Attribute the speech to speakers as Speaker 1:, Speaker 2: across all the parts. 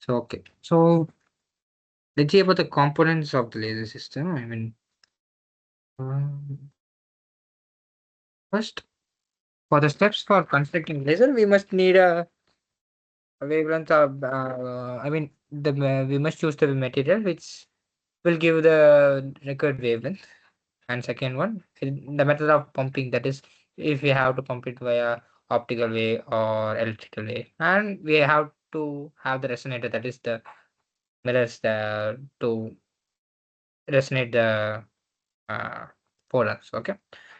Speaker 1: So okay. So let's see about the components of the laser system. Um, first, for the steps for constructing laser, we must need a wavelength of. We must choose the material which will give the required wavelength. And second one, the method of pumping. That is, if we have to pump it via optical way or electrical way, and we have to have the resonator. That is the mirrors to resonate the uh, photons. Okay,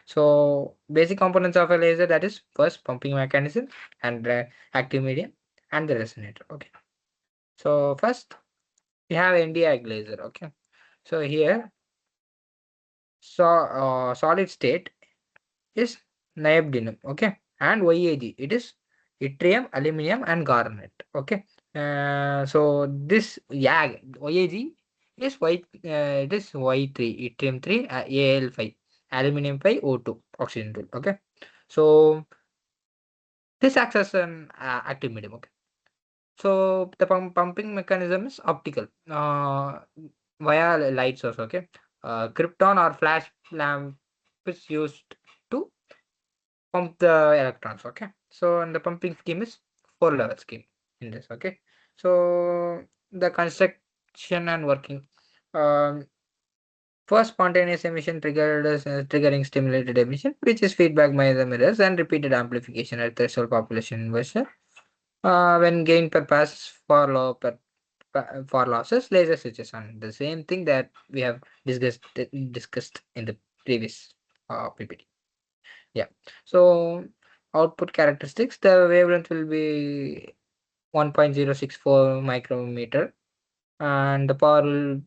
Speaker 1: so basic components of a laser, that is first pumping mechanism and active medium and the resonator. Okay, so first we have Nd:YAG laser. Okay, so here solid state is neodymium. Okay, and YAG, it is yttrium, aluminum, and garnet. Okay, so this YAG is it is Y3, yttrium 3, Al5, aluminum 5, O2, oxygen 2. Okay, so this acts as an active medium. Okay, so the pumping mechanism is optical via light source. Okay, krypton or flash lamp is used to pump the electrons. Okay, so and the pumping scheme is 4 level scheme in this. Okay, so the construction and working. um First, spontaneous emission triggered as triggering stimulated emission, which is feedback by the mirrors and repeated amplification at threshold population inversion. When gain per pass for low for losses, laser switches on. The same thing that we have discussed in the previous PPT. Yeah. So output characteristics, the wavelength will be 1.064 micrometer, and the power will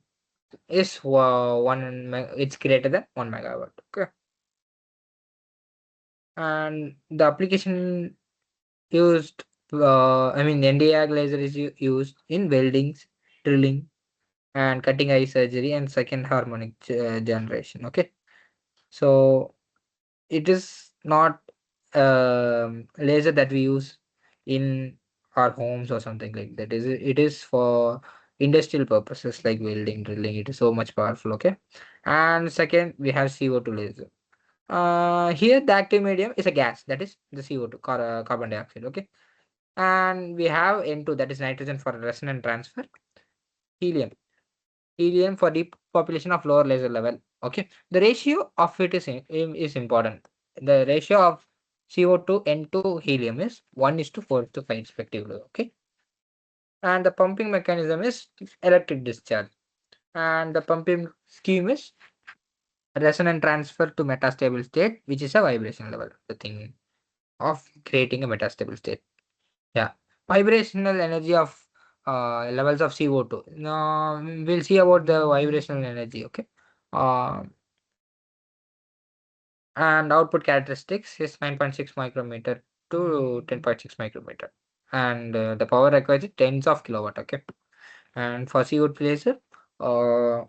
Speaker 1: is it's greater than 1 megawatt. Okay. And the application used, Nd:YAG laser is used in weldings, drilling, and cutting eye surgery and second harmonic generation. Okay. So it is not laser that we use in our homes or something like that. It is for industrial purposes like welding, drilling. It is so much powerful. Okay, and second we have CO2 laser. Here the active medium is a gas, that is the CO2, carbon dioxide. Okay, and we have N2, that is nitrogen for resonance transfer, helium, for depopulation of lower laser level. Okay, the ratio of it is important. The ratio of CO2 N2 helium is 1:4:5 respectively. Okay, and the pumping mechanism is electric discharge, and the pumping scheme is resonant transfer to metastable state, which is a vibration level. The thing of creating a metastable state. Yeah, vibrational energy of levels of CO2. Now we'll see about the vibrational energy. Okay, uh, and output characteristics is 9.6 micrometer to 10.6 micrometer, and the power required is tens of kilowatt. Okay, and for CO2 laser, uh,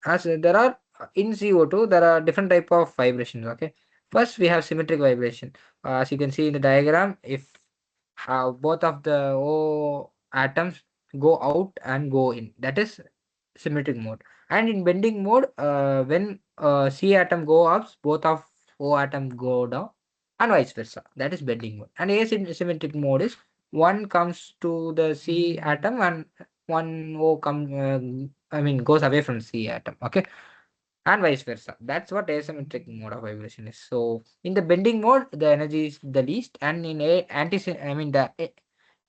Speaker 1: as there are in CO2 there are different type of vibrations. Okay, first we have symmetric vibration. As you can see in the diagram, if both of the O atoms go out and go in, that is symmetric mode. And in bending mode, when C atom go up, both of O atom go down, and vice versa. That is bending mode. And asymmetric mode is one comes to the C atom and one O goes away from C atom. Okay, and vice versa. That's what asymmetric mode of vibration is. So in the bending mode, the energy is the least, and in a anti, the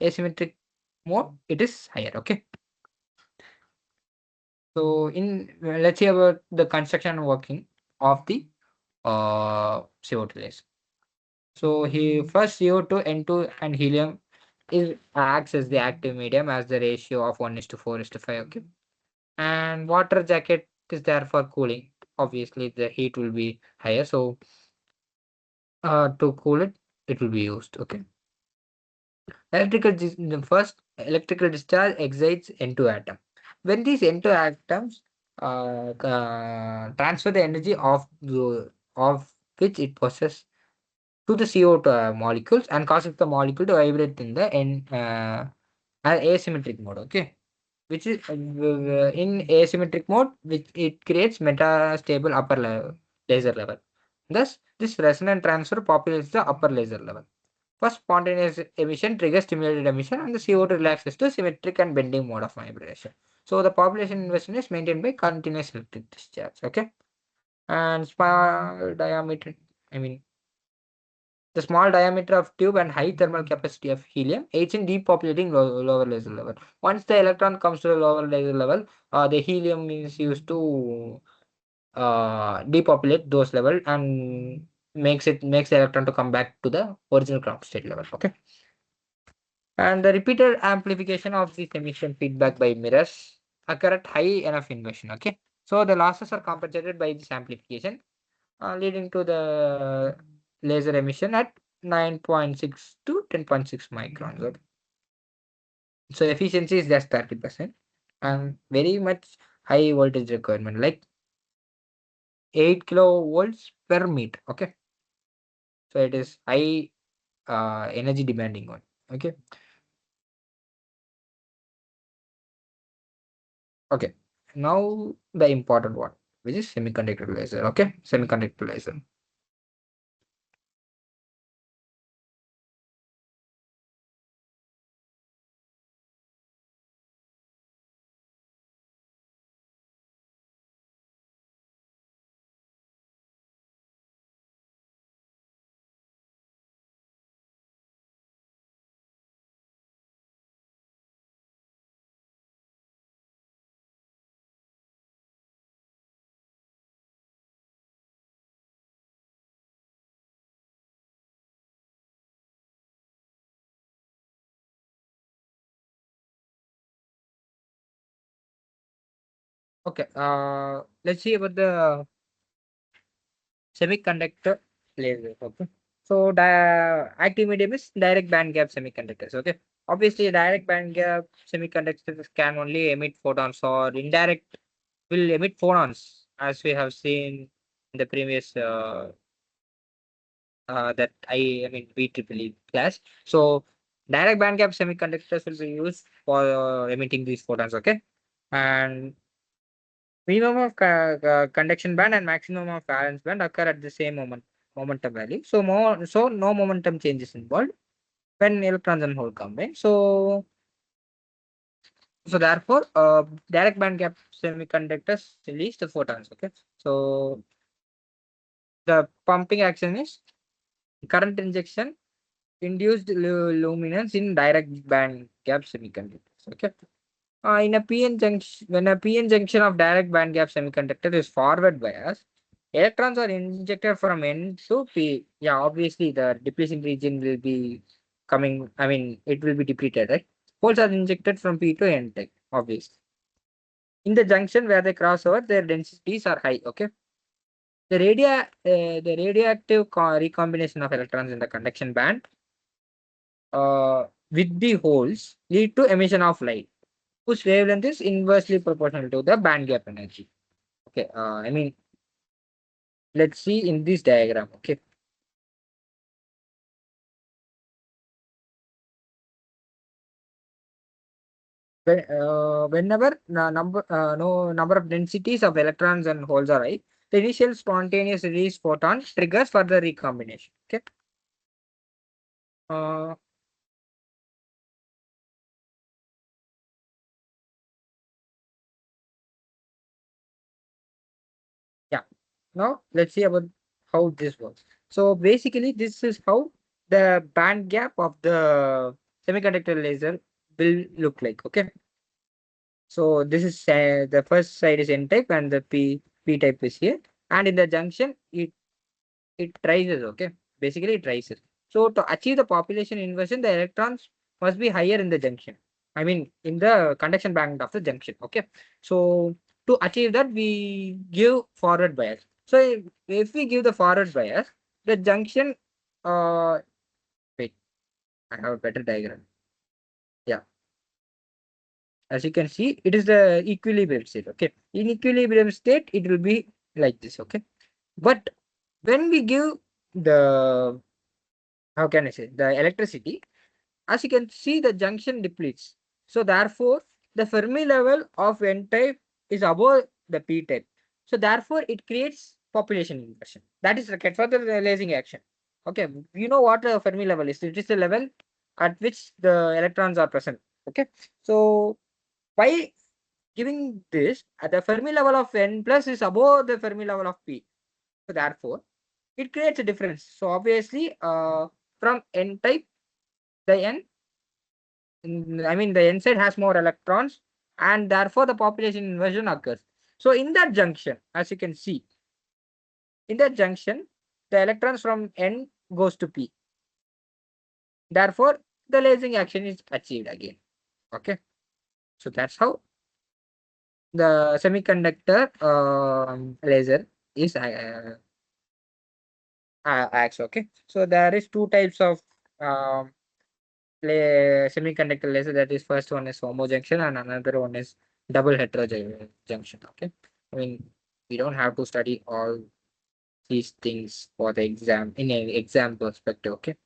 Speaker 1: asymmetric mode, it is higher. Okay. So in let's see about the construction and working of the CO2 laser. So he first CO2, N2, and helium is acts as the active medium as the ratio of 1:4:5. Okay, and water jacket is there for cooling. Obviously, the heat will be higher, so to cool it, it will be used. Okay, the first electrical discharge excites N2 atom. When these N2 atoms transfer the energy of which it possesses to the CO2 molecules and causes the molecule to vibrate in the asymmetric mode. Okay, which is in asymmetric mode, which it creates metastable upper level laser level. Thus, this resonant transfer populates the upper laser level. First, spontaneous emission triggers stimulated emission, and the CO2 relaxes to symmetric and bending mode of vibration. So the population inversion is maintained by continuous electric discharge. Okay, and small diameter. I mean, the small diameter of tube and high thermal capacity of helium aids in depopulating lower laser level. Once the electron comes to the lower laser level, the helium is used to depopulate those level and makes the electron to come back to the original ground state level. Okay, and the repeated amplification of this emission feedback by mirrors occur at high enough inversion. Okay, so the losses are compensated by this amplification, leading to the laser emission at 9.6 to 10.6 microns. Okay. So efficiency is just 30% and very much high voltage requirement, like 8 kilovolts per meter. Okay, so it is high energy demanding one. Okay, okay. Now the important one, which is semiconductor laser. Okay, semiconductor laser. Okay, let's see about the semiconductor laser. Okay. So active medium is direct band gap semiconductors. Okay. Obviously, direct band gap semiconductors can only emit photons, or indirect will emit photons, as we have seen in the previous that I mean VEEE class. So direct band gap semiconductors will be used for emitting these photons. Okay. And minimum of conduction band and maximum of valence band occur at the same momentum value. So no momentum changes involved when electrons and hole combine. So therefore, direct band gap semiconductors release the photons. Okay. So the pumping action is current injection induced luminance in direct band gap semiconductors. Okay. In a PN junction, when a PN junction of direct band gap semiconductor is forward biased, electrons are injected from N to P. Yeah, obviously the depletion region will be coming. I mean, it will be depleted, right? Holes are injected from P to N type, obviously. In the junction where they cross over, their densities are high. Okay. The radioactive recombination of electrons in the conduction band with the holes lead to emission of light, whose wavelength is inversely proportional to the band gap energy. Okay, I mean, let's see in this diagram. Okay, whenever no number of densities of electrons and holes are high, the initial spontaneous release photon triggers further recombination. Okay, uh, yeah. Now let's see about how this works. So basically, this is how the band gap of the semiconductor laser will look like. Okay. So this is the first side is N type and the P type is here. And in the junction, it rises. Okay, basically it rises. So to achieve the population inversion, the electrons must be higher in the junction. I mean, in the conduction band of the junction. Okay, so to achieve that, we give forward bias. So if we give the forward bias, the junction. Wait, I have a better diagram. Yeah. As you can see, it is the equilibrium state. Okay. In equilibrium state, it will be like this. Okay. But when we give the, how can I say, the electricity, as you can see, the junction depletes. So therefore, the Fermi level of N type is above the P type. So therefore, it creates population inversion. That is required for the lasing action. Okay, you know what the Fermi level is? It is the level at which the electrons are present. Okay, so by giving this, at the Fermi level of N plus is above the Fermi level of P. So therefore, it creates a difference. So obviously, from N type, the N, I mean, the N side has more electrons, and therefore the population inversion occurs. So in that junction, as you can see, in that junction, the electrons from N goes to P. Therefore, the lasing action is achieved again. Okay, so that's how the semiconductor laser is acts. Okay, so there is two types of um, semiconductor laser. That is, first one is homo junction and another one is double junction. Okay, I mean, we don't have to study all these things for the exam in an exam perspective. Okay,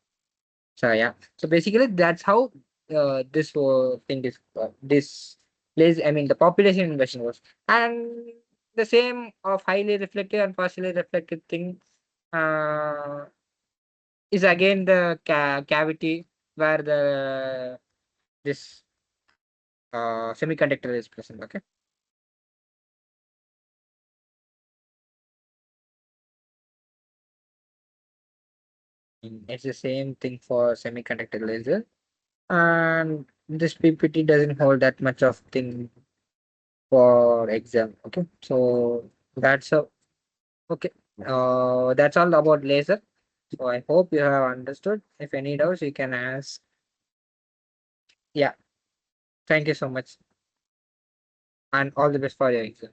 Speaker 1: so yeah, so basically that's how this whole thing is this place, I mean, the population inversion was. And the same of highly reflective and partially reflective thing uh, is again the cavity where the this semiconductor is present. Okay, it's the same thing for semiconductor laser, and this PPT doesn't hold that much of thing for exam. Okay, so that's a okay. That's all about laser. So I hope you have understood. If any doubts, you can ask. Yeah, thank you so much, and all the best for your exam.